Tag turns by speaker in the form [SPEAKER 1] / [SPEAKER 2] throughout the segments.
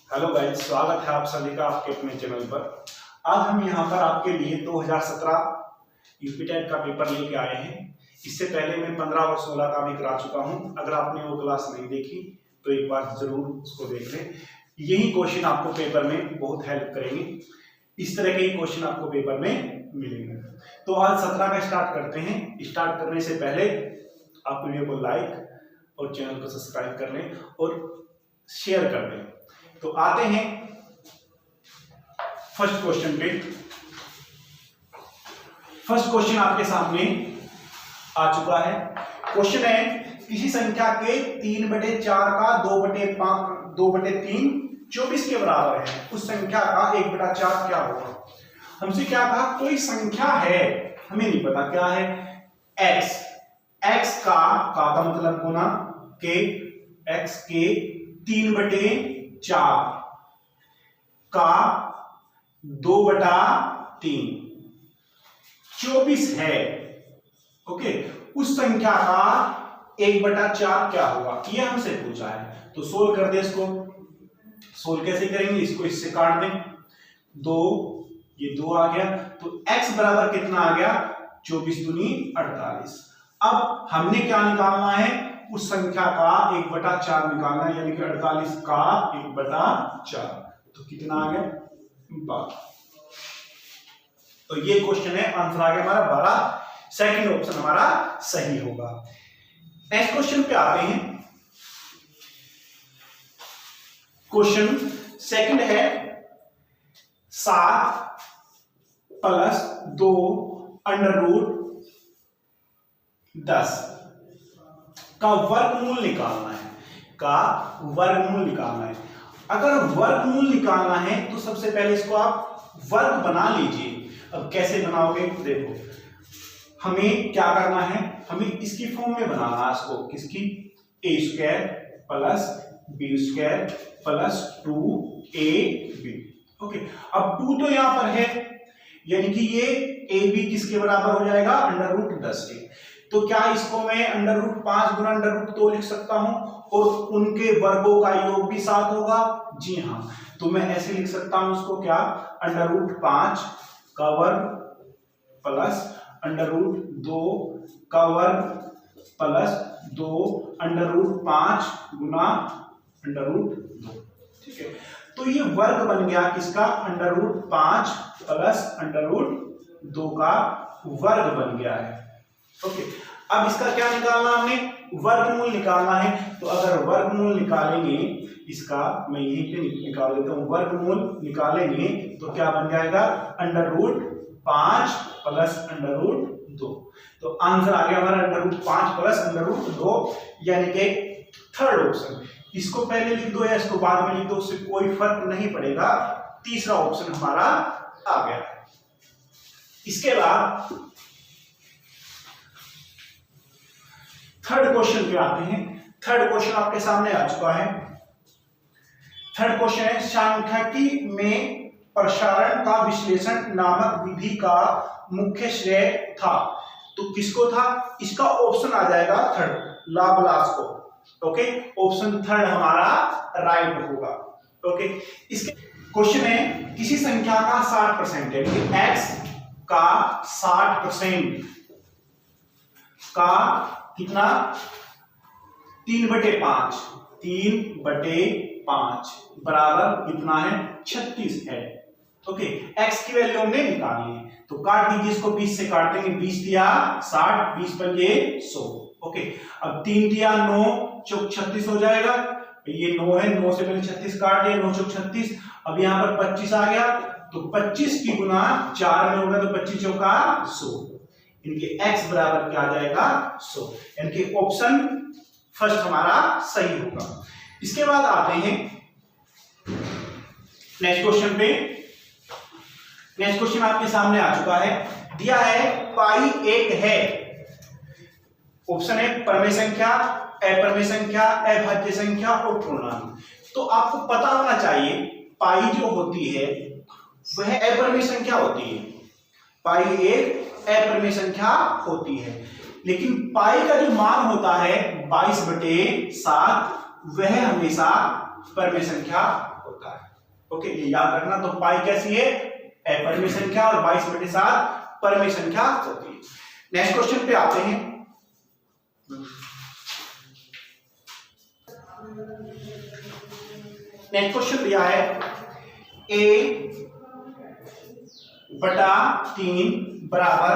[SPEAKER 1] Hello guys, स्वागत है आप सभी का आपके अपने चैनल पर। आज हम यहाँ पर आपके लिए 2017 यूपीटेट का पेपर लेके आए हैं। इससे पहले मैं 15 और 16 का भी करा चुका हूँ। अगर आपने वो क्लास नहीं देखी तो एक बार जरूर उसको देख लें। यही क्वेश्चन आपको पेपर में बहुत हेल्प करेंगे। इस तरह के ही क्वेश्चन आपको पेपर में मिलेंगे। तो आज 17 का स्टार्ट करते हैं। स्टार्ट करने से पहले आप वीडियो को लाइक और चैनल को सब्सक्राइब कर लें और शेयर कर दें। तो आते हैं फर्स्ट क्वेश्चन पे। फर्स्ट क्वेश्चन आपके सामने आ चुका है। क्वेश्चन है किसी संख्या के 3/4 का 2/3 24 के बराबर है, उस संख्या का 1/4 क्या होगा। हमसे क्या कहा, कोई संख्या है, हमें नहीं पता क्या है, x का मतलब गुना के x के 3/4 का 2/3 24 है। ओके, उस संख्या का 1/4 क्या होगा, ये हमसे पूछा है। तो सोल्व कर दे इसको। सोल्व कैसे करेंगे, इसको इससे काट दें। 2 ये 2 आ गया, तो x बराबर कितना आ गया, 24 दूनी 48। अब हमने क्या निकालना है, उस संख्या का 1/4 निकालना है, यानी कि 48 का 1/4। तो कितना आ गया, 12। तो ये क्वेश्चन है, आंसर आ गया हमारा 12। सेकंड ऑप्शन हमारा सही होगा। नेक्स्ट क्वेश्चन पे आते हैं। क्वेश्चन सेकंड है 7 + 2 √10 का वर्गमूल निकालना है। अगर वर्गमूल निकालना है तो सबसे पहले इसको आप वर्ग बना लीजिए। अब कैसे बनाओगे, देखो हमें क्या करना है, हमें इसकी फॉर्म में बनाना है इसको, किसकी, a² + b² + 2ab। ओके, अब 2 तो यहां पर है, यानी कि ये ab किसके बराबर हो जाएगा, √10 के। तो क्या इसको मैं √5 गुना √2 लिख सकता हूं और उनके वर्गों का योग भी 7 होगा। जी हाँ, तो मैं ऐसे लिख सकता हूं उसको, क्या, √5 का वर्ग प्लस √2 का वर्ग प्लस 2 √5 गुना √2। ठीक है, तो ये वर्ग बन गया किसका, √5 प्लस √2 का वर्ग बन गया है। ओके, अब इसका क्या निकालना, हमने वर्गमूल निकालना है। तो अगर वर्गमूल निकालेंगे इसका, मैं यहीं पे निकाल देता हूं, वर्गमूल निकालेंगे तो क्या बन जाएगा, √5 प्लस √2। तो आंसर आ गया हमारा √5 प्लस √2, यानी कि थर्ड ऑप्शन। इसको पहले लिख दो या इसको बाद में लिख दो, उससे कोई फर्क नहीं पड़ेगा। तीसरा ऑप्शन हमारा आ गया। इसके बाद थर्ड क्वेश्चन पे आते हैं। थर्ड क्वेश्चन आपके सामने आ चुका है। थर्ड क्वेश्चन है सांख्यिकी में प्रसारण का विश्लेषण नामक विधि का मुख्य श्रेय था। तो किसको था, इसका ऑप्शन आ जाएगा थर्ड, लाप्लास को। ओके, ऑप्शन थर्ड हमारा राइट होगा। ओके, इसके क्वेश्चन है किसी संख्या का 60% है, x का 60% का कितना, 3/5 बराबर कितना है, 36 है। ओके, x की वैल्यू हमने निकालनी है, तो काट दीजिए इसको, 20 से काट देंगे। 20 दिया 60, 20 पंजे 100। ओके, अब 3 दिया 9 चौक 36 हो जाएगा। ये 9 है, 9 से पहले 36 काट दिया, 9 चौक 36। अब यहाँ पर 25 आ गया, तो 25 की गुना 4 में होगा, तो 25 चौका 100। इनके x बराबर क्या आ जाएगा, 100। इनके ऑप्शन फर्स्ट हमारा सही होगा। इसके बाद आते हैं नेक्स्ट क्वेश्चन पे। नेक्स्ट क्वेश्चन आपके सामने आ चुका है। दिया है पाई 1 है, ऑप्शन है परमेय संख्या, अपरमेय संख्या, अभाज्य संख्या और पूर्णांक। तो आपको पता होना चाहिए पाई जो होती है वह अपरमेय संख्या होती है। पाई एक अपरमेय संख्या होती है, लेकिन पाई का जो मान होता है 22/7 वह हमेशा परमेय संख्या होता है। ओके, ये याद रखना। तो पाई कैसी है? अपरिमेय संख्या, और 22/7 परमेय संख्या होती है। नेक्स्ट क्वेश्चन पे आते हैं। नेक्स्ट क्वेश्चन दिया है a/3 बराबर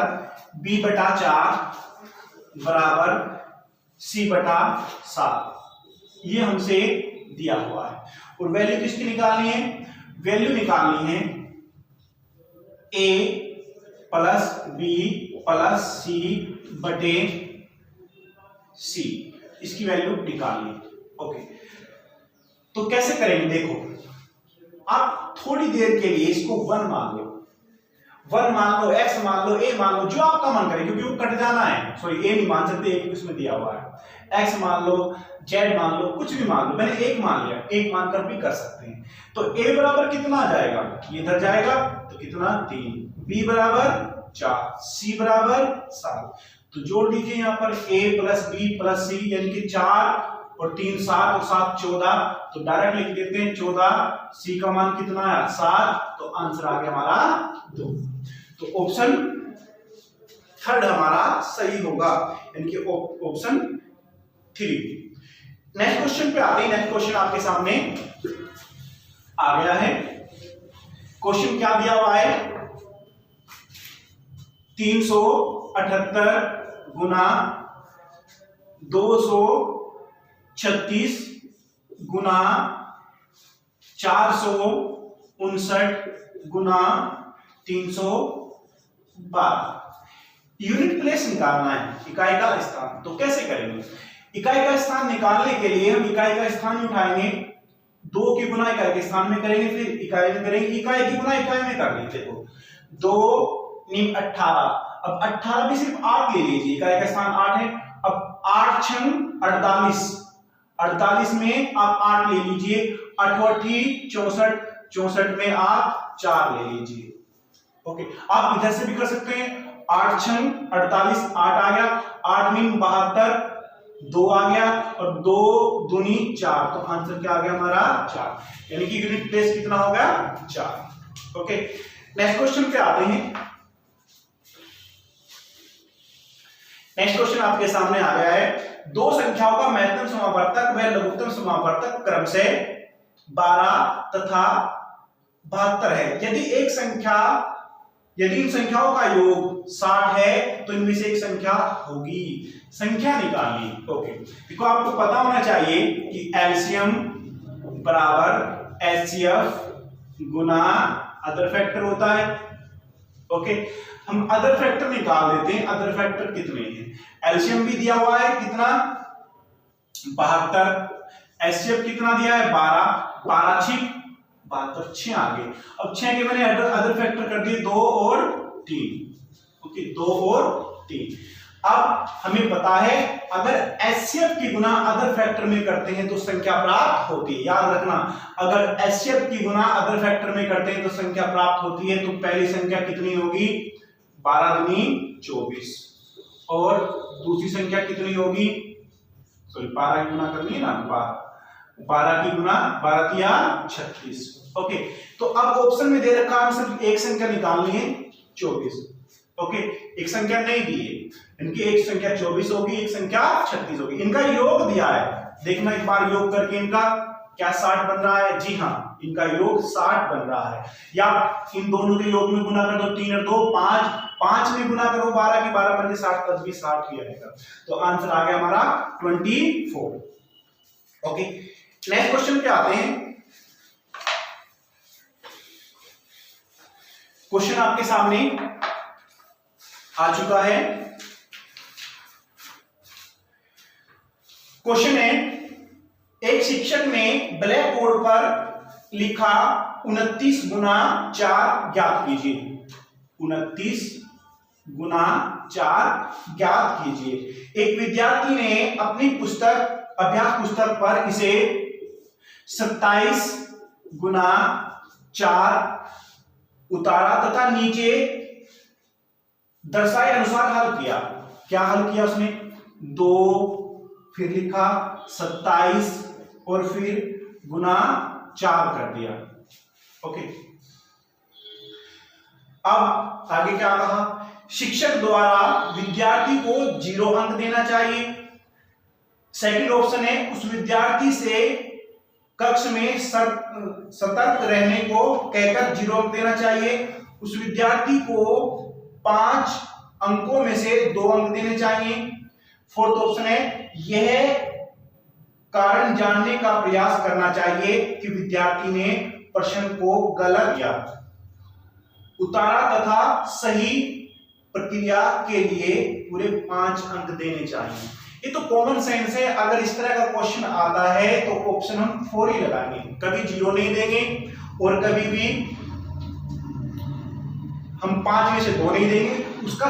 [SPEAKER 1] b/4 बराबर c/7। ये हमसे दिया हुआ है और वैल्यू किसकी निकालनी है? वैल्यू निकालनी है a plus b plus c/c, इसकी वैल्यू निकालनी है। ओके, तो कैसे करेंगे? देखो, आप थोड़ी देर के लिए इसको 1 मान लो, 1 मान लो, x मान लो, a मान लो, जो आपका मन करे, क्योंकि वो कट जाना है। सॉरी, a नहीं मान सकते, एक इसमें दिया हुआ है। x मान लो, z मान लो, कुछ भी मान लो। मैंने 1 मान लिया, 1 मानकर भी कर सकते हैं। तो a बराबर कितना आ जाएगा? ये इधर जाएगा तो कितना? 3, b बराबर 4, c बराबर 7। तो जोड़ दीजिए यहाँ पर a plus b plus c, यानी कि 4 और 3 7 और 7 14। तो डायरेक्ट लिख देते हैं 14। c का मान कितना है? 7। तो आंसर आ गया हमारा 2। तो ऑप्शन थर्ड हमारा सही होगा, यानी कि ऑप्शन 3। नेक्स्ट क्वेश्चन पे आते हैं। नेक्स्ट क्वेश्चन आपके सामने आ गया है। क्वेश्चन क्या दिया हुआ है? 378 गुना 236 गुना 459 गुना 312। यूनिट प्लेस निकालना है, इकाई का स्थान। तो कैसे करेंगे? इकाई का स्थान निकालने के लिए हम इकाई का स्थान उठाएंगे, 2 की गुना इकाई के स्थान में करेंगे, फिर इकाई में करेंगे, इकाई की गुना इकाई में कर लीजिए। देखो 2 × 18। अब 18 भी सिर्फ 8 ले लीजिए, इकाई का स्थान 8 है। अब 8 × 48, 48 में आप 8 ले लीजिए, 8 × 8 = 64, 64 में आप 4 ले लीजिए। ओके, आप इधर से भी कर सकते हैं। 8 × 48, 8 आ गया, 8 × 72, 2 आ गया, और 2 दूनी 4। तो आंसर क्या आ गया हमारा? 4, यानी कि यूनिट प्लेस कितना हो गया? 4। ओके, नेक्स्ट क्वेश्चन पे आते हैं। नेक्स्ट क्वेश्चन आपके सामने आ गया है। 2 संख्याओं का महत्तम समावर्तक व लघुत्तम समावर्तक क्रम से 12 तथा 72 है। यदि इन संख्याओं का योग 60 है तो इनमें से एक संख्या होगी। संख्या निकालनी। ओके, देखो आपको पता होना चाहिए कि एलसीएम बराबर एचसीएफ गुना अदर फैक्टर होता है। ओके, हम अदर फैक्टर निकाल देते हैं। अदर फैक्टर कितने हैं? एलसीएम भी दिया हुआ है कितना? 72। एचसीएफ कितना दिया है? 12। 12 6 72, 6 आ गए। अब 6 के मैंने अदर फैक्टर कर दिए 2 और 3। ओके, 2 और 3। अब हमें पता है अगर एचसीएफ की गुना अदर फैक्टर में करते हैं तो संख्या प्राप्त होती है। याद रखना, अगर एचसीएफ की गुना अदर फैक्टर में करते हैं तो संख्या प्राप्त होती है। तो पहली संख्या कितनी होगी? 12 दूनी 24, और दूसरी संख्या कितनी होगी? सॉरी, 12 की गुना करनी है ना, 12 की गुना 12 तिया 36। ओके, तो अब ऑप्शन में दे रखा है सिर्फ एक संख्या निकालनी है, 24। ओके, एक संख्या नहीं दी है, इनकी एक संख्या 24 होगी, एक संख्या 36 होगी। इनका योग दिया है, देखना एक बार योग करके इनका क्या 60 बन रहा है? जी हाँ, इनका योग 60 बन रहा है। या इन दोनों के योग में गुना कर दो, 3 और 2 5, 5 में गुना करो 12 की, 12 पंजे 60, तब भी 60 ही आएगा। तो आंसर आ गया हमारा 24। ओके, नेक्स्ट क्वेश्चन पे आते हैं। क्वेश्चन आपके सामने आ चुका है। क्वेश्चन है, एक शिक्षक ने ब्लैक बोर्ड पर लिखा 29 गुना 4 ज्ञात कीजिए। 29 गुना 4 ज्ञात कीजिए। एक विद्यार्थी ने अपनी अभ्यास पुस्तक पर इसे 27 गुना 4 उतारा तथा नीचे दर्शाए अनुसार हल किया। क्या हल किया उसने? 2, फिर लिखा 27 और फिर गुना 4 कर दिया। ओके, अब आगे क्या कहा, शिक्षक द्वारा विद्यार्थी को 0 अंक देना चाहिए। सेकंड ऑप्शन है उस विद्यार्थी से कक्ष में सतर्क रहने को कहकर 0 अंक देना चाहिए। उस विद्यार्थी को 5 अंकों में से 2 अंक देने चाहिए। फोर्थ ऑप्शन है यह कारण जानने का प्रयास करना चाहिए कि विद्यार्थी ने प्रश्न को गलत या उतारा तथा सही प्रक्रिया के लिए पूरे 5 अंक देने चाहिए। ये तो कॉमन सेंस है, अगर इस तरह का क्वेश्चन आता है तो ऑप्शन हम 4 ही लगाएंगे, कभी 0 नहीं देंगे और कभी भी हम 5 में से 2 नहीं देंगे। उसका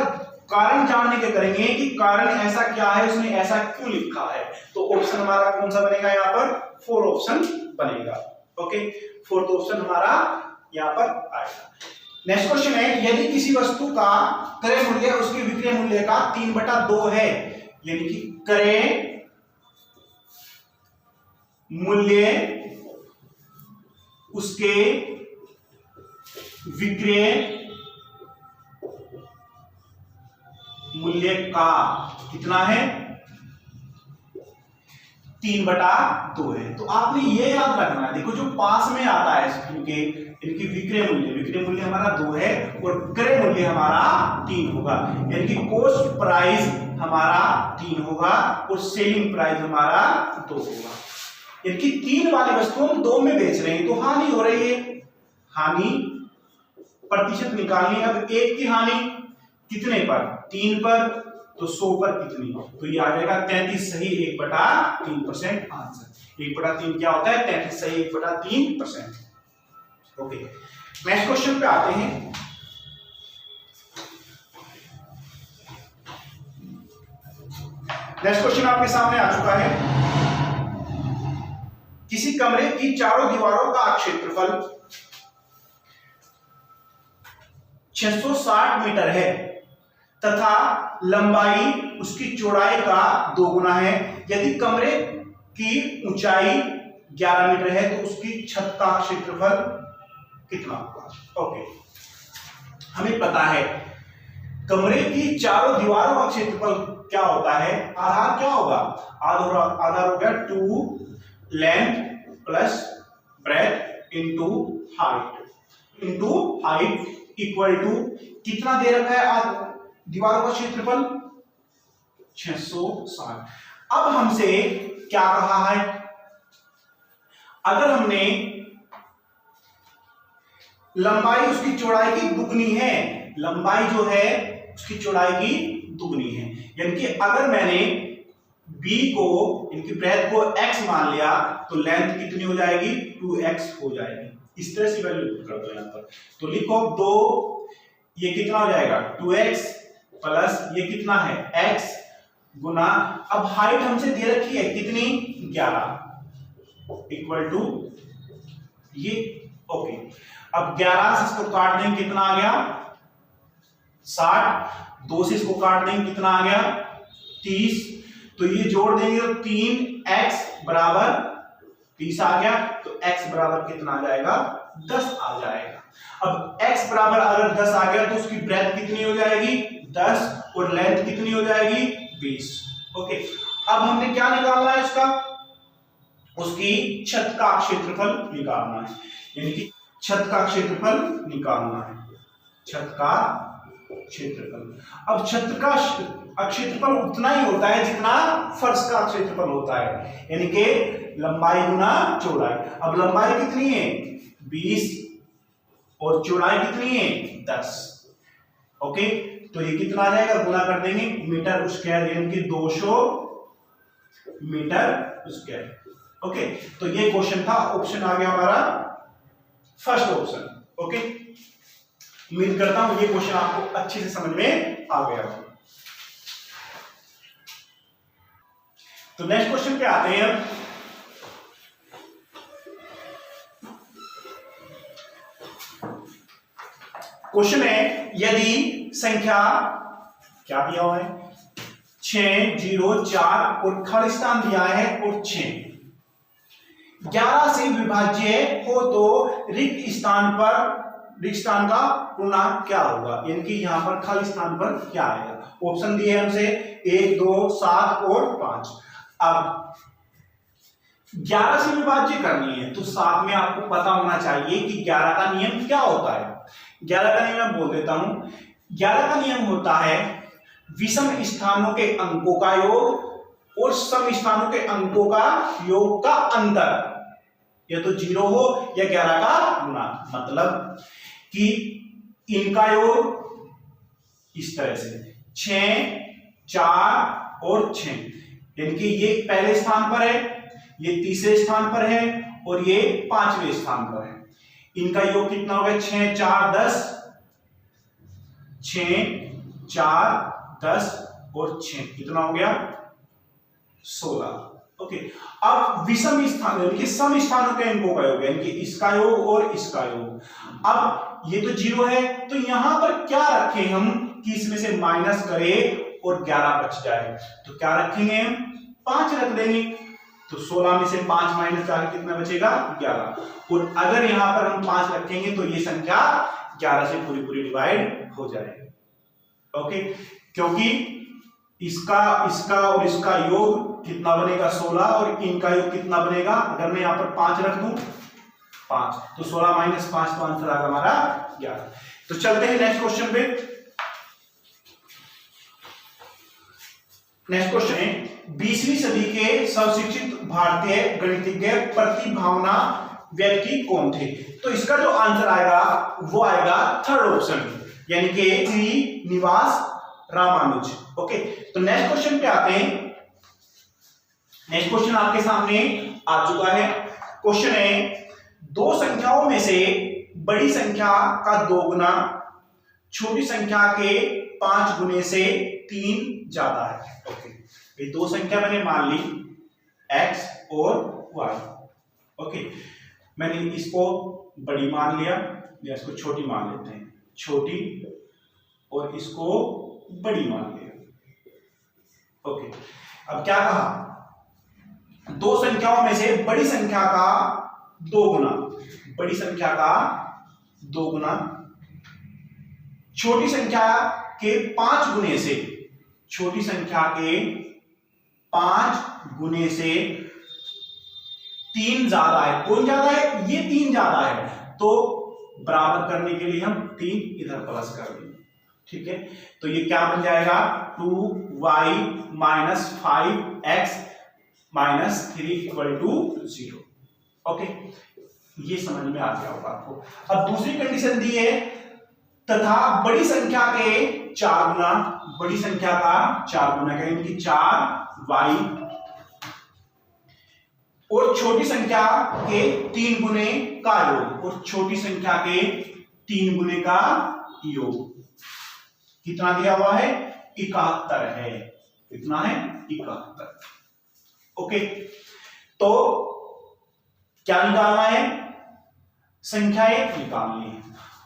[SPEAKER 1] कारण जानने के करेंगे कि कारण ऐसा क्या है, उसने ऐसा क्यों लिखा है। तो ऑप्शन हमारा कौन सा बनेगा, यहाँ पर 4 ऑप्शन बनेगा। ओके, 4th ऑप्शन हमारा यहाँ पर आएगा। नेक्स्ट क्वेश्चन है यदि किसी वस्तु का क्रय मूल्य उसके विक्रय मूल्य का 3/2 है, यानी कि क्रय मूल्य उसके विक्रय मूल्य का कितना है, 3/2 है। तो आपने ये याद रखना है, देखो जो पास में आता है इनकी विक्रय मूल्य हमारा 2 है और क्रय मूल्य हमारा 3 होगा, यानी कि कॉस्ट प्राइस हमारा 3 होगा और सेलिंग प्राइस हमारा 2 होगा। यानी कि 3 वाली वस्तु हम 2 में बेच रहे हैं तो हानि हो रही है, हानि प्रतिशत निकालनी। अब 1 की हानि कितने पर, 3 पर, तो 100 पर कितनी, तो ये आ जाएगा 33 सही 1/3% आंसर। 1/3 क्या होता है, 33 सही 1/3%। ओके, नेक्स्ट क्वेश्चन पे आते हैं। नेक्स्ट क्वेश्चन आपके सामने आ चुका है। किसी कमरे की चारों दीवारों का क्षेत्रफल 660 मीटर है तथा लंबाई उसकी चौड़ाई का 2 गुना है। यदि कमरे की ऊंचाई 11 मीटर है तो उसकी छत का क्षेत्रफल कितना होगा। ओके, हमें पता है कमरे की चारों दीवारों का क्षेत्रफल क्या होता है, आधार क्या होगा, आधार हो गया 2 length plus breadth into height equal to कितना दे रखा है दीवारों का क्षेत्रफल 660। अब हमसे क्या कहा है, अगर हमने लंबाई उसकी चौड़ाई की दुगनी है, लंबाई जो है उसकी चौड़ाई की दुगनी है, यानी कि अगर मैंने b को इनकी ब्रेथ को x मान लिया तो लेंथ कितनी हो जाएगी, 2x हो जाएगी। इस तरह से वैल्यू कर दो यहां पर, तो लिखो 2, ये कितना हो जाएगा 2x प्लस ये कितना है x गुना, अब हाइट हमसे दे रखी है कितनी 11 इक्वल टू ये। ओके, अब 11 से इसको काट देंगे कितना आ गया 60, 2 से इसको काट देंगे कितना आ गया 30, तो ये जोड़ देंगे तो 3x बराबर 30 आ गया, तो x बराबर कितना आ जाएगा 10 आ जाएगा। अब x बराबर अगर 10 आ गया तो उसकी ब्रेथ कितनी हो जाएगी 10 और लेंथ कितनी हो जाएगी 20। ओके, अब हमने क्या निकालना है इसका, उसकी छत का क्षेत्रफल निकालना है, यानी कि छत का क्षेत्रफल निकालना है, छत का क्षेत्रफल। अब छत का क्षेत्रफल उतना ही होता है जितना फर्श का क्षेत्रफल होता है, यानी कि लंबाई गुना चौड़ाई। अब लंबाई कितनी है 20 और चौड़ाई कितनी है 10। ओके, तो ये कितना आ जाएगा, गुना कर देंगे मीटर स्क्वायर, यानी कि 200 मीटर स्क्वायर। ओके, तो ये क्वेश्चन था, ऑप्शन आ गया हमारा फर्स्ट ऑप्शन। ओके, उम्मीद करता हूं ये क्वेश्चन आपको अच्छे से समझ में आ गया हो। तो नेक्स्ट क्वेश्चन पे आते हैं। क्वेश्चन है यदि संख्या क्या दिया हुआ है 6, 0, 4 और खड़ स्थान दिया है और 6, 11 से विभाज्य हो तो रिक्त स्थान का पूर्णांक क्या होगा, यानी कि यहां पर खाली स्थान पर क्या आएगा। ऑप्शन दिए हमसे 1, 2, 7 और 5। अब 11 से विभाज्य करनी है तो साथ में आपको पता होना चाहिए कि 11 का नियम क्या होता है। 11 का नियम मैं बोल देता हूं। 11 का नियम होता है विषम स्थानों के अंकों का योग और सम स्थानों के अंकों का योग का अंतर, या तो 0 हो या 11 का गुना। मतलब कि इनका योग इस तरह से 6, 4 और 6, यानी कि ये पहले स्थान पर है, ये तीसरे स्थान पर है और ये 5वें स्थान पर है। इनका योग कितना हो गया, 6, 4, 10, 6, 4, 10 और 6 कितना हो गया, 16। ओके, अब विषम स्थान यानी कि सम स्थानों के अंकों का योग, यानी कि इसका योग और इसका योग। अब ये तो 0 है तो यहां पर क्या रखें हम कि इसमें से माइनस करें और 11 बच जाए, तो क्या रखेंगे हम, 5 रख देंगे। तो 16 में से 5 माइनस करके कितना बचेगा, 11। और अगर यहां पर हम 5 रखेंगे तो ये संख्या 11 से पूरी पूरी डिवाइड हो जाएगी। ओके, क्योंकि इसका और इसका योग कितना बनेगा, 16, और इनका योग कितना बनेगा, अगर मैं यहां पर 5 रख दूं, 5, तो 16 माइनस 5 तो आंसर आएगा हमारा 11। तो चलते हैं नेक्स्ट क्वेश्चन पे। नेक्स्ट क्वेश्चन है 20वीं सदी के सर्वशिक्षित भारतीय गणितज्ञ प्रतिभावना व्यक्ति कौन थे। तो इसका जो आंसर आएगा वो आएगा थर्ड ऑप्शन, यानी कि श्रीनिवास रामानुज। ओके, तो नेक्स्ट क्वेश्चन पे आते हैं। नेक्स्ट क्वेश्चन आपके सामने आ चुका है। क्वेश्चन है 2 संख्याओं में से बड़ी संख्या का 2 गुना छोटी संख्या के 5 गुने से 3 ज्यादा है। ओके, ये 2 संख्या मैंने मान ली x और y। ओके, मैंने इसको बड़ी मान लिया या इसको छोटी मान लेते हैं, छोटी, और इसको बड़ी मान लिया। ओके, अब क्या कहा, 2 संख्याओं में से बड़ी संख्या का 2 गुना, बड़ी संख्या का 2 गुना छोटी संख्या के 5 गुने से, छोटी संख्या के 5 गुने से 3 ज्यादा है। कौन ज्यादा है, ये 3 ज्यादा है, तो बराबर करने के लिए हम 3 इधर प्लस कर देंगे। ठीक है, तो ये क्या बन जाएगा, 2y minus 5x minus 3 equal to 0। Okay, ये समझ में आ गया होगा आपको। अब दूसरी कंडीशन दी है, तथा बड़ी संख्या के 4 गुना, बड़ी संख्या का 4 गुना करेंगे कि 4y, और छोटी संख्या के 3 गुने का योग, और छोटी संख्या के 3 गुने का योग कितना दिया हुआ है, 71 है। कितना है, 71। ओके, तो क्या निकालना है, संख्याएं निकालनी है।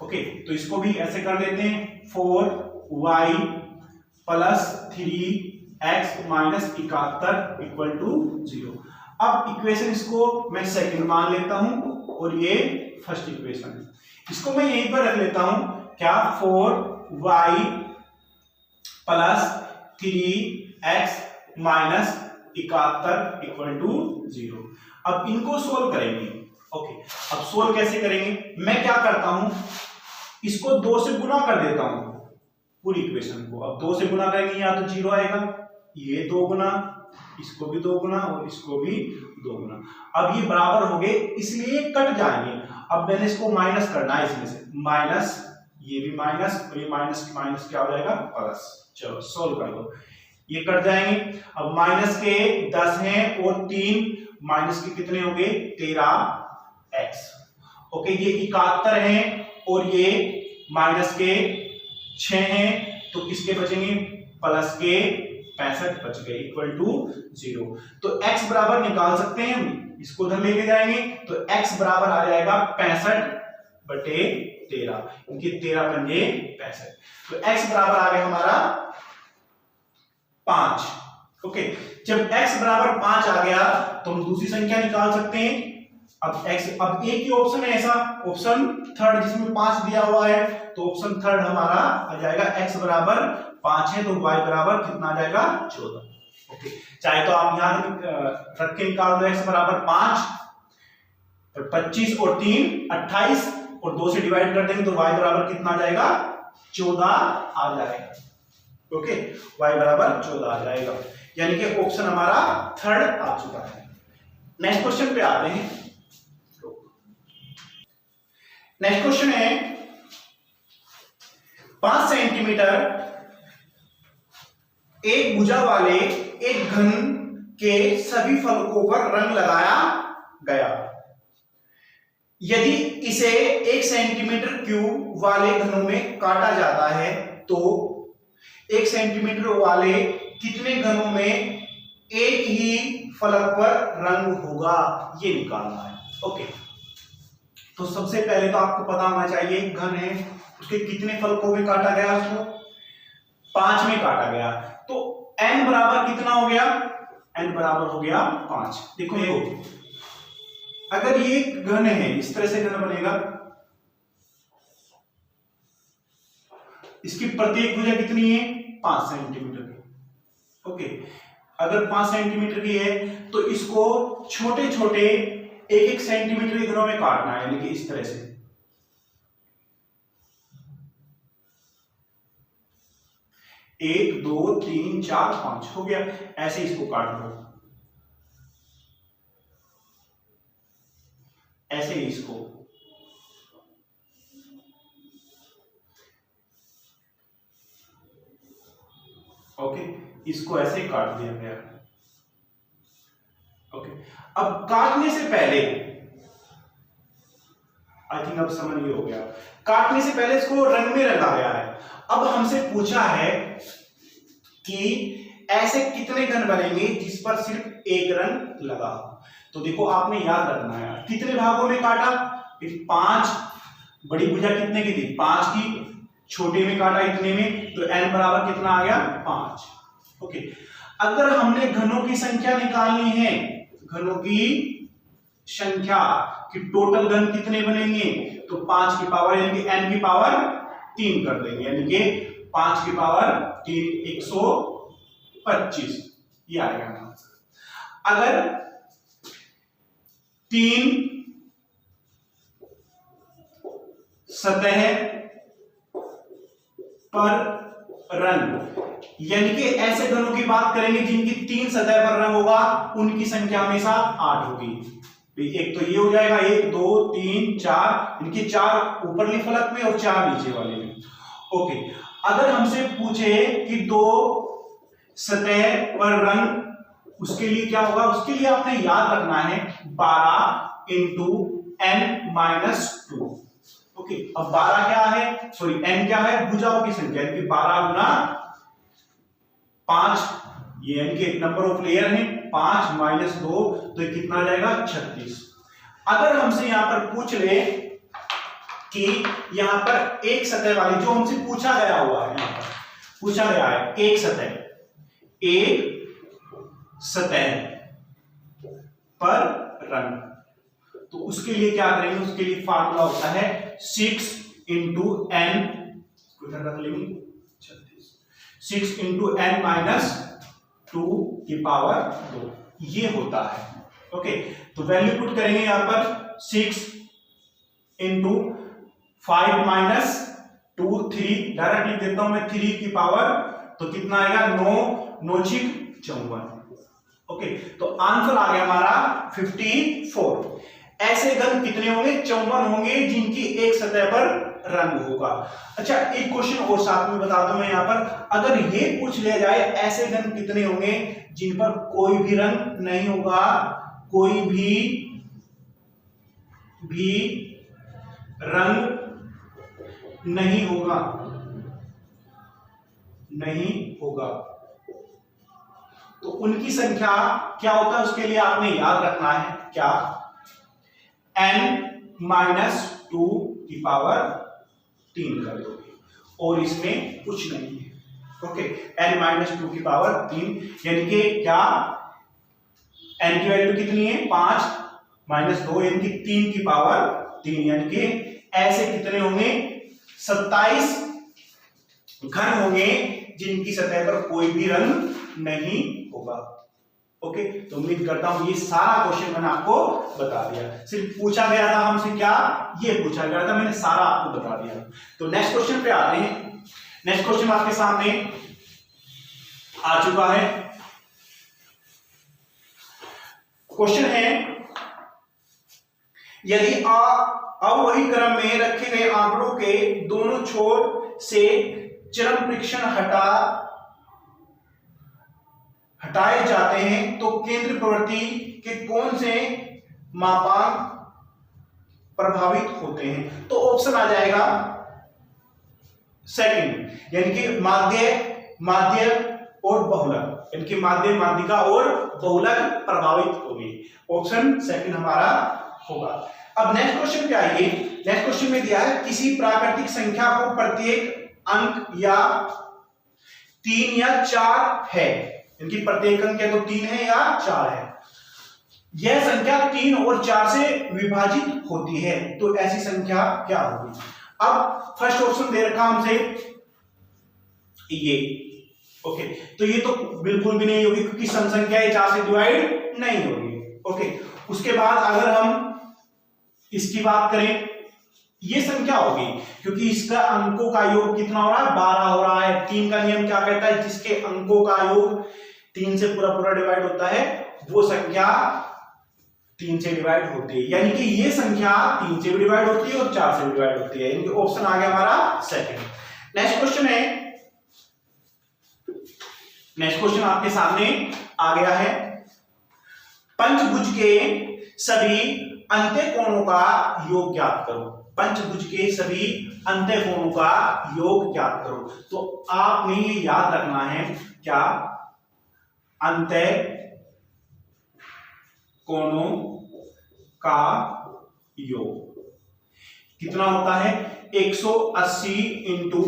[SPEAKER 1] ओके, तो इसको भी ऐसे कर देते हैं, 4y plus 3x minus 71 equal to 0। अब इक्वेशन इसको मैं सेकंड मान लेता हूं और ये फर्स्ट इक्वेशन है। इसको मैं यहीं पर रख लेता हूं, क्या, 4y plus 3x minus 71 equal to 0। अब इनको सोल्व करेंगे। ओके, अब सोल्व कैसे करेंगे, मैं क्या करता हूं, इसको 2 से गुना कर देता हूं पूरी इक्वेशन को। अब 2 से गुना करेंगे या तो 0 आएगा, ये 2 गुना, इसको भी 2 गुना और इसको भी 2 गुना। अब ये बराबर हो गए, इसलिए कट जाएंगे। अब मैंने इसको माइनस करना है, इसमें से माइनस, ये भी माइनस और ये माइनस माइनस क्या हो जाएगा, प्लस। चलो सोल्व कर दो, ये कट जाएंगे। अब माइनस के 10 हैं और 3 माइनस के कितने हो गए, 13x। ओके, ये 71 हैं और ये माइनस के 6 हैं, तो किसके बचेंगे, प्लस के 65 बच गए इक्वल टू 0। तो x बराबर निकाल सकते हैं हम, इसको उधर लेके जाएंगे तो x बराबर आ जाएगा 65/13, क्योंकि 13 पंजे 65। तो x बराबर आ गया हमारा 5। ओके, जब x बराबर 5 आ गया तो हम दूसरी संख्या निकाल सकते हैं, अब x, अब एक ही ऑप्शन है ऐसा, ऑप्शन थर्ड जिसमें 5 दिया हुआ है, तो ऑप्शन थर्ड हमारा आ जाएगा x बराबर 5 है तो y बराबर कितना आ जाएगा 14। ओके, चाहे तो आप यहां रख के निकाल दो x बराबर 5, 25 और 3 28 और 2 से डिवाइड कर देंगे तो y बराबर कितना आ जाएगा 14 आ जाएगा। ओके, y बराबर 14 आ जाएगा, यानी कि ऑप्शन हमारा थर्ड आ चुका है। नेक्स्ट क्वेश्चन पे आते हैं। नेक्स्ट क्वेश्चन है 5 सेंटीमीटर एक भुजा वाले एक घन के सभी फलकों पर रंग लगाया गया। यदि इसे 1 सेंटीमीटर क्यूब वाले घनों में काटा जाता है तो 1 सेंटीमीटर वाले कितने घनों में एक ही फलक पर रंग होगा, ये निकालना है। ओके, तो सबसे पहले तो आपको पता होना चाहिए घन है, उसके कितने फलकों में काटा गया, उसको 5 में काटा गया, तो n बराबर कितना हो गया, n बराबर हो गया 5। देखो ये अगर ये घन है, इस तरह से घन बनेगा, इसकी प्रत्येक भुजा कितनी है 5 सेंटीमीटर की। ओके, अगर 5 सेंटीमीटर की है तो इसको छोटे छोटे 1-1 सेंटीमीटर के घनों में काटना है, यानी कि इस तरह से। एक, 2, 3, 4, 5 हो गया, ऐसे इसको काट दो, ऐसे ही इसको। ओके, इसको ऐसे ही काट दिया गया। ओके, अब काटने से पहले आई थिंक अब समझ ये हो गया, काटने से पहले इसको रंग में रंगा गया है। अब हमसे पूछा है कि ऐसे कितने घन बनेंगे जिस पर सिर्फ एक रंग लगा। तो देखो आपने याद रखना है कितने भागों में काटा, 5 बड़ी भुजा कितने की थी 5 की, छोटे में काटा इतने में, तो n बराबर कितना आ गया 5। ओके, अगर हमने घनों की संख्या निकालनी है, घनों की संख्या कि टोटल घन कितने बनेंगे, तो 5 की पावर यानी कि n की पावर 3 कर देंगे, यानी कि 5 की पावर 3 125 ये आएगा आंसर। अगर 3 सतह पर रंग, यानी कि ऐसे घनों की बात करेंगे जिनकी 3 सतह पर रंग होगा, उनकी संख्या हमेशा 8 होगी। एक तो ये हो जाएगा 1 2 3 4, इनके 4 ऊपरली फलक में और 4 नीचे वाले में। ओके, अगर हमसे पूछे कि 2 सतह पर रंग, उसके लिए क्या होगा, उसके लिए आपने याद रखना है 12 × n-2। ओके, अब 12 क्या है, सॉरी n क्या है, भुजाओं की संख्या, यानी कि 12 गुना 5, ये यानी कि नंबर ऑफ लेयर है 5 - 2, तो ये कितना आ जाएगा 36। अगर हमसे यहां पर पूछ ले कि यहां पर एक सतह वाली, जो हमसे पूछा गया हुआ है, यहां पर पूछा गया है एक सतह पर रंग, तो उसके लिए क्या करेंगे, उसके लिए फार्मूला होता है 6 × n, रख लेंगे 36, 6 × n-2 की पावर 2, ये होता है। ओके, तो वैल्यू पुट करेंगे यहां पर 6 × 5 - 2 3, डायरेक्ट लिख देता हूं मैं 3 की पावर, तो कितना आएगा 9 9 6 54। ओके, तो आंसर आ गया हमारा 54। ऐसे घन कितने होंगे, 54 होंगे जिनकी एक सतह पर रंग होगा। अच्छा, एक क्वेश्चन और साथ में बता दूं मैं यहां पर, अगर ये पूछ लिया जाए ऐसे घन कितने होंगे जिन पर कोई भी रंग नहीं होगा, कोई भी रंग नहीं होगा, तो उनकी संख्या क्या होता है, उसके लिए आपने याद रखना है क्या, n-2 की पावर 3 कर दोगे, और इसमें कुछ नहीं है। ओके, n-2 की पावर 3, यानी कि क्या n की वैल्यू कितनी है 5, -2 यानी कि 3 की पावर 3, यानी कि ऐसे कितने होंगे 27 घन होंगे जिनकी सतह पर कोई भी रंग नहीं होगा। ओके, तो उम्मीद करता हूं ये सारा क्वेश्चन मैंने आपको बता दिया। सिर्फ पूछा गया था हमसे क्या, ये पूछा गया था, मैंने सारा आपको बता दिया। तो नेक्स्ट क्वेश्चन पे आते हैं। नेक्स्ट क्वेश्चन आपके सामने आ चुका है। क्वेश्चन है, यदि अवही क्रम में रखे गए आंकड़ों के दोनों छोर से चरम परीक्षण हटाए जाते हैं तो केंद्र प्रवृत्ति के कौन से मापांक प्रभावित होते हैं? तो ऑप्शन आ जाएगा सेकंड, यानी कि माध्य और बहुलक, यानी कि माध्य माध्यिका और बहुलक प्रभावित होंगे। ऑप्शन सेकंड हमारा होगा। अब नेक्स्ट क्वेश्चन पे आइए। नेक्स्ट क्वेश्चन में दिया है किसी प्राकृतिक संख्या को प्रत्येक अंक या 3 या 4 है, इनकी प्रत्येक अंक या तो 3 है या 4 है, यह संख्या 3 और 4 से विभाजित होती है, तो ऐसी संख्या क्या होगी? अब फर्स्ट ऑप्शन दे रखा हमसे ये, ओके, तो ये तो बिल्कुल भी नहीं होगी क्योंकि सम संख्या 4 से डिवाइड नहीं होगी। ओके, उसके बाद अगर हम इसकी बात करें, ये संख्या होगी क्योंकि इसका अंकों का योग कितना हो रहा है 12 हो रहा है। 3 का नियम क्या कहता है, जिसके अंकों का योग 3 से पूरा पूरा डिवाइड होता है वो संख्या 3 से डिवाइड होती है, यानी कि ये संख्या 3 से भी डिवाइड होती है और 4 से भी डिवाइड होती है, यानी कि ऑप्शन आ गया हमारा सेकंड। नेक्स्ट क्वेश्चन है, नेक्स्ट क्वेश्चन आपके सामने आ गया है, पंचभुज के सभी अंत्य कोणों का योग ज्ञात करो। पंचभुज के सभी अंत्य कोणों का योग ज्ञात करो। तो आपने ये याद रखना है क्या, अंत्य कोणों का योग कितना होता है 180 इंटू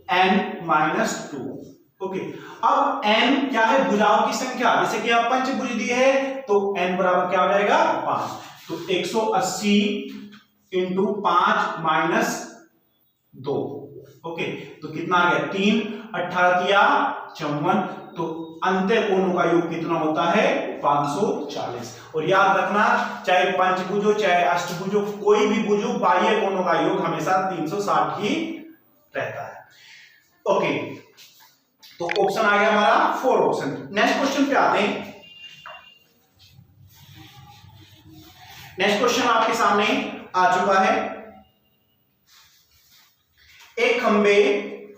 [SPEAKER 1] n-2। ओके, अब n क्या है, भुजाओं की संख्या, जैसे कि आप पंचभुज दी है तो n बराबर क्या हो जाएगा 5, तो 180 इंटू 5 - 2। ओके, तो कितना आ गया 3, 18 या 54, तो अंत्य कोणों का योग कितना होता है 540। और याद रखना, चाहे पंचभुज हो चाहे अष्टभुज हो, कोई भी भुज हो, बाह्य कोणों का योग हमेशा 360 ही रहता है। ओके, तो ऑप्शन आ गया हमारा 4 ऑप्शन। नेक्स्ट क्वेश्चन पे आते हैं। नेक्स्ट क्वेश्चन आपके सामने आ चुका है, एक खंबे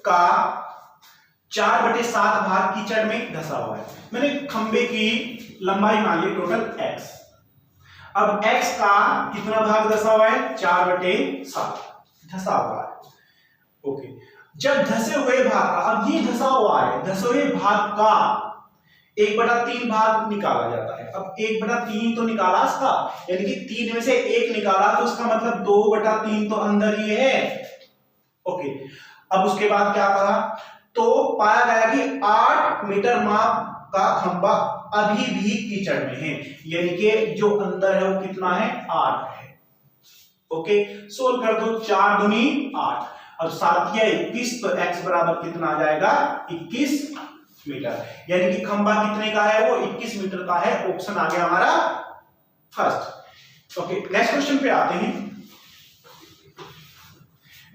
[SPEAKER 1] का 4/7 भाग कीचड़ में धंसा हुआ है। मैंने खंबे की लंबाई मान ली टोटल x, अब x का कितना भाग धंसा हुआ है 4/7 धंसा हुआ है। ओके, जब धंसे हुए भाग का, अब ये धंसा हुआ है, धंसे हुए भाग का 1/3 भाग निकाला जाता है। अब 1/3 तो निकाला इसका, यानी कि 3 में से 1 निकाला, तो उसका मतलब 2/3 तो अंदर ही है। ओके, अब उसके बाद क्या कहा, तो पाया गया कि 8 मीटर माप का खंबा अभी भी कीचड़ में है, यानी कि जो अंदर है वो कितना है 8 है। ओके, सोल्व कर दो, 4 दूनी 8, अब 7 या 21, तो x बराबर कितना आ जाएगा 21 मीटर, यानी कि खंबा कितने का है वो 21 मीटर का है। ऑप्शन आ गया हमारा फर्स्ट। ओके, नेक्स्ट क्वेश्चन पे आते हैं।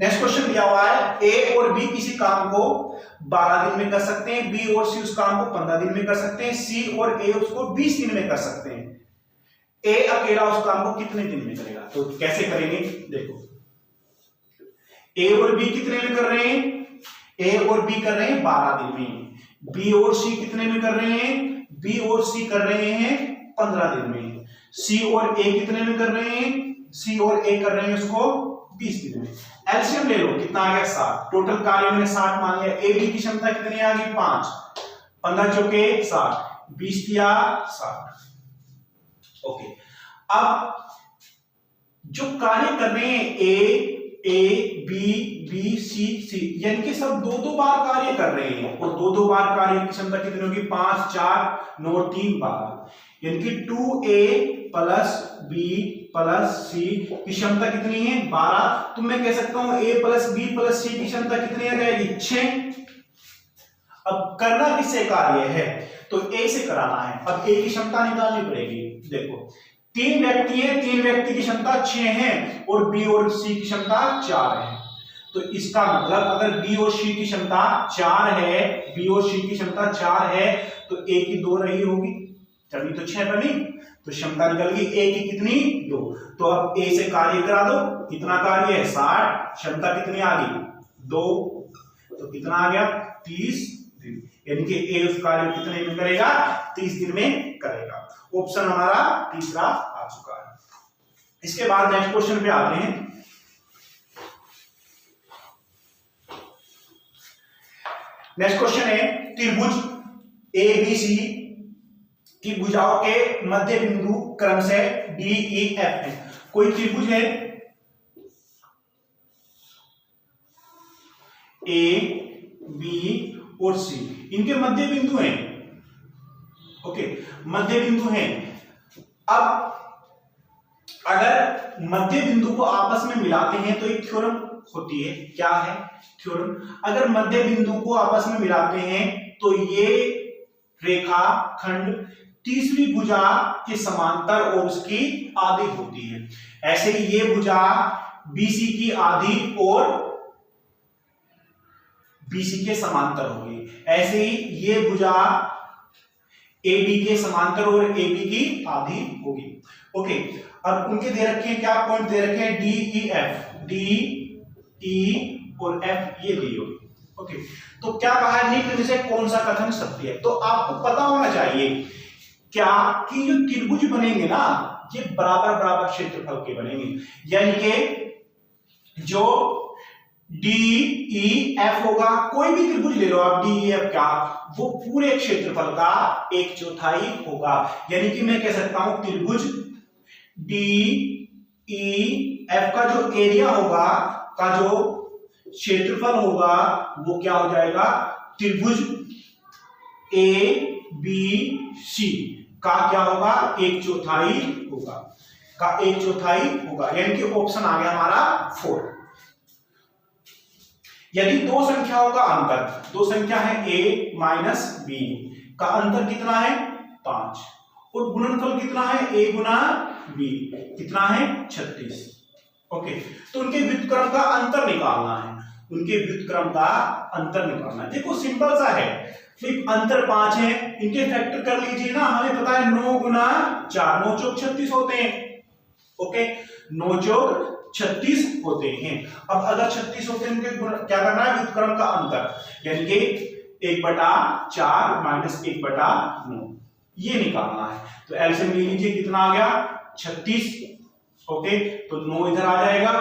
[SPEAKER 1] नेक्स्ट क्वेश्चन दिया हुआ है, ए और बी किसी काम को 12 दिन में कर सकते हैं, बी और सी उस काम को 15 दिन में कर सकते हैं, सी और ए उसको 20 दिन में कर सकते हैं। ए अकेला उस काम को कितने दिन में करेगा? तो कैसे करेंगे, देखो ए और बी कितने में कर रहे हैं, ए और बी कर रहे हैं 12 दिन में, बी और सी कितने में कर रहे हैं, बी और सी कर रहे हैं 15 दिन में, सी और ए कितने में कर रहे हैं, सी और ए कर रहे हैं उसको 20 दिन में। एलसीएम ले लो, कितना आ गया 7, टोटल कार्य मैंने 60 मान लिया। ए बी की क्षमता कितनी आ गई 5, 15 चौके 60, 20 दिया 60। ओके, अब जो कार्य कर रहे हैं ए बी बी सी सी, यानी कि सब 2-2 बार कार्य कर रहे हैं, और 2-2 बार कार्य की क्षमता कितनी होगी 5, 4, 9, 3 12, यानी कि 2a प्लस बी प्लस सी की क्षमता कितनी है 12। तो मैं कह सकता हूं ए प्लस बी प्लस सी की क्षमता कितनी आ जाएगी 6। अब करना किससे कार्य है तो ए से कराना है। अब ए की क्षमता निकालनी पड़ेगी। देखो 3 व्यक्ति हैं, 3 व्यक्ति की क्षमता 6 है और बी और सी की क्षमता 4 है। तो इसका मतलब अगर बी और सी की क्षमता 4 है, बी और सी की क्षमता 4 है तो ए की 2 रही होगी, तभी तो 6 बनी। तो क्षमता निकल गई ए की कितनी 2। तो अब ए से कार्य करा दो, कितना कार्य है 60, क्षमता कितनी आ गई 2। तो कितना आ गया 30 दिन, यानी कि ए उस कार्य कितने में करेगा 30 दिन में करेगा। ऑप्शन हमारा तीसरा आ चुका है। इसके बाद नेक्स्ट क्वेश्चन पे आते हैं। नेक्स्ट क्वेश्चन है त्रिभुज ए बी सी की भुजाओं के मध्य बिंदु क्रमशः डी ई एफ है। कोई त्रिभुज है ए बी और सी, इनके मध्य बिंदु हैं। ओके, मध्य बिंदु हैं। अब अगर मध्य बिंदु को आपस में मिलाते हैं तो एक थ्योरम होती है। क्या है थ्योरम? अगर मध्य बिंदु को आपस में मिलाते हैं तो ये रेखा खंड तीसरी भुजा के समांतर और उसकी आधी होती है। ऐसे ही ये भुजा बीसी की आधी और बीसी के समांतर होगी। ऐसे ही ये भुजा AB के समांतर और AB की आधी होगी। ओके, अब उनके दे रखे हैं क्या पॉइंट दे रखे हैं D E F, D E और एफ ये दी होगी। ओके, तो क्या कहा है निम्न में से कौन सा कथन सत्य है? तो आपको पता होना चाहिए क्या कि जो त्रिभुज बनेंगे ना ये बराबर बराबर क्षेत्रफल के बनेंगे, यानी कि जो डी ई एफ होगा, कोई भी त्रिभुज ले लो आप डी ई एफ का, वो पूरे क्षेत्रफल का 1/4 होगा। यानी कि मैं कह सकता हूं त्रिभुज डी ई एफ का जो एरिया होगा, का जो क्षेत्रफल होगा वो क्या हो जाएगा त्रिभुज ए बी सी का क्या होगा 1/4 होगा, का 1/4 होगा। यानी कि ऑप्शन आ गया हमारा 4। यदि दो संख्याओं का अंतर, दो संख्या है a माइनस बी का अंतर कितना है 5 और गुणनफल कितना है a गुना b कितना है 36। ओके, तो उनके व्युत्क्रम का अंतर निकालना है, उनके व्युत्क्रम का अंतर निकालना है। देखो सिंपल सा है, अंतर 5 है, इनके फैक्टर कर लीजिए ना। हमें पता है 9 गुना 4, 9 चौक 36 होते हैं। ओके, 9 चौक 36 होते हैं। अब अगर 36 होते हैं उनके क्या करना है व्युत्क्रम का अंतर, यानी कि 1/4 माइनस 1/9 ये निकालना है। तो एलसीएम ले लीजिए, कितना आ गया 36। ओके, तो 9 इधर आ जाएगा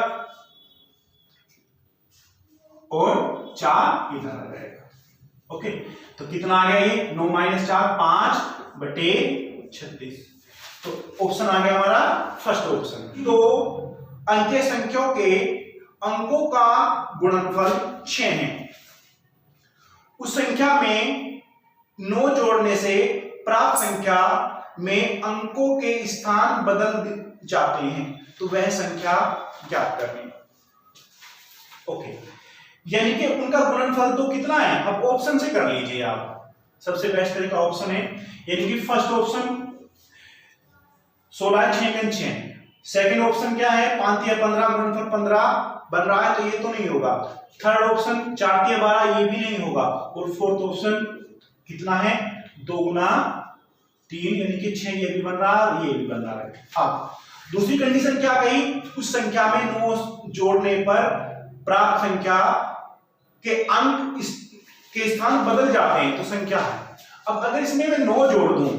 [SPEAKER 1] और 4 इधर आ जाएगा। ओके, तो कितना आ गया ये 9 माइनस 4 5/36। तो ऑप्शन आ गया हमारा फर्स्ट ऑप्शन। तो अंकीय संख्याओं के अंकों का गुणनफल 6 है। उस संख्या में 9 जोड़ने से प्राप्त संख्या में अंकों के स्थान बदल जाते हैं, तो वह संख्या ज्ञात करनी। ओके, यानी कि उनका गुणनफल तो कितना है, अब ऑप्शन से कर लीजिए आप, सबसे बेस्ट तरीका ऑप्शन है। यानी कि फर्स्ट ऑप्शन 16 6 6, सेकंड ऑप्शन क्या है 5 या 15 गुणनफल 15 बन रहा है तो ये तो नहीं होगा। थर्ड ऑप्शन 4 या 12 ये भी नहीं होगा। और फोर्थ ऑप्शन कितना है 2 गुना 3 यानी कि 6 ये भी बन रहा है, ये भी बन रहा है। अब दूसरी कंडीशन क्या कही, उस संख्या में 9 जोड़ने पर प्राप्त संख्या के अंक के स्थान बदल जाते हैं तो संख्या है। अब अगर इसमें मैं 9 जोड़ दूं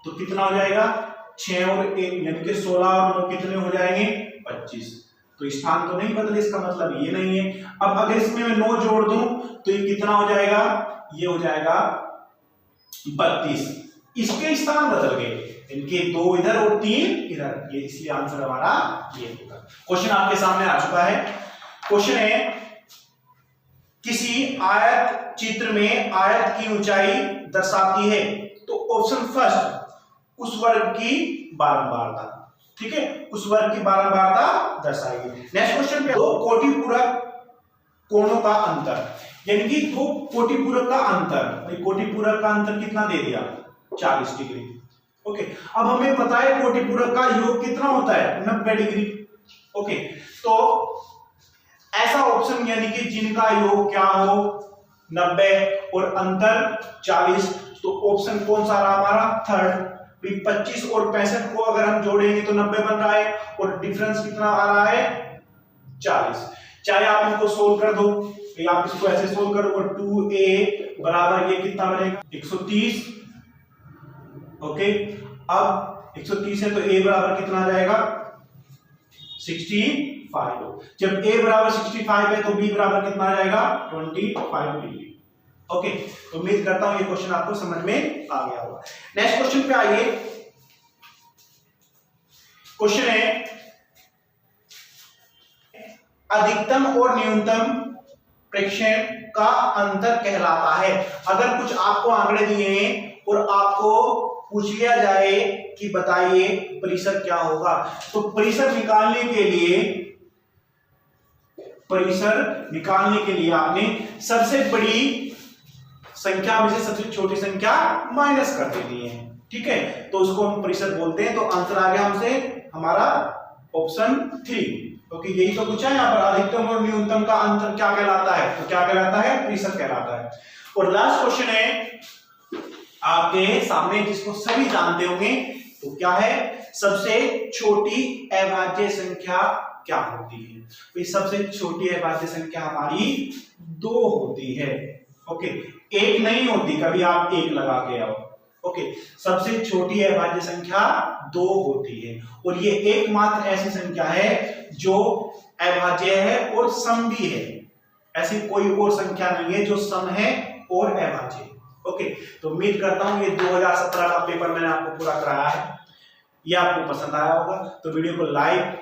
[SPEAKER 1] तो कितना हो जाएगा 6 और 1 यानी कि 16 और 9 कितने हो जाएंगे 25। तो स्थान तो नहीं बदले, इसका मतलब ये नहीं है। अब अगर इसमें मैं 9 जोड़ दूं तो ये कितना हो जाएगा, ये हो जाएगा 32। इसके स्थान बदल गए, इनके 2 इधर और 3 इधर, ये इसलिए आंसर हमारा ये होगा। क्वेश्चन आपके सामने आ चुका है। क्वेश्चन है किसी आयत चित्र में आयत की ऊंचाई दर्शाती है। तो ऑप्शन फर्स्ट उस वर्ग की बारंबारता, ठीक है, उस वर्ग की बारंबारता दर्शाएगी। नेक्स्ट क्वेश्चन पे, दो कोटिपूरक कोणों का अंतर, यानी कि दो कोटिपूरक का अंतर, भाई कोटिपूरक का अंतर कितना दे दिया 40 डिग्री। ओके, अब हमें पता है कोटिपूरक का योग कितना होता है 90 डिग्री। ओके, तो ऐसा ऑप्शन यानी कि जिनका योग क्या हो 90 और अंतर 40, तो ऑप्शन कौन सा रहा हमारा थर्ड। 25 और 65 को अगर हम जोड़ेंगे तो 90 बन रहा है और डिफरेंस कितना आ रहा है 40। चाहे आप इनको सोल्व कर दो, आप इसको ऐसे सोल्व करो, 2a बराबर ये कितना बनेगा 130। ओके, अब 130 है तो a बराबर कितना आ जाएगा 65। जब a बराबर 65 है तो b बराबर कितना आ जाएगा 25 डिग्री। ओके, तो उम्मीद करता हूं ये क्वेश्चन आपको समझ में आ गया होगा। नेक्स्ट क्वेश्चन पे आइए। क्वेश्चन है अधिकतम और न्यूनतम प्रेक्षण का अंतर कहलाता है। अगर कुछ आपको आंकड़े दिए हैं और आपको पूछ लिया जाए कि बताइए परिसर क्या होगा, तो परिसर निकालने के लिए आपने सबसे बड़ी संख्या में से सबसे छोटी संख्या माइनस कर देनी है, ठीक है, तो उसको हम परिसर बोलते हैं। तो आंसर आ गया हमसे हमारा ऑप्शन 3। ओके, यही तो पूछा है यहाँ पर, अधिकतम और न्यूनतम का अंतर क्या कहलाता है, तो क्या कहलाता है परिसर कहलाता है। और लास्ट क्वेश्चन है आपके सामने जिसको सभी जानते होंगे, तो क्या है सबसे छोटी अभाज्य संख्या क्या होती है। तो सबसे छोटी अभाज्य संख्या हमारी 2 होती है। ओके, 1 नहीं होती, कभी आप 1 लगा के आओ। ओके, सबसे छोटी अभाज्य संख्या 2 होती है और ये एकमात्र ऐसी संख्या है जो अभाज्य है और सम भी है। ऐसी कोई और संख्या नहीं है जो सम है और अभाज्य। ओके, तो उम्मीद करता हूं ये 2017 का पेपर मैंने आपको पूरा कराया है, ये आपको पसंद आया होगा। तो वीडियो को लाइक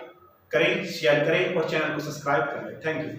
[SPEAKER 1] करें, शेयर करें और चैनल को सब्सक्राइब करें। Thank you.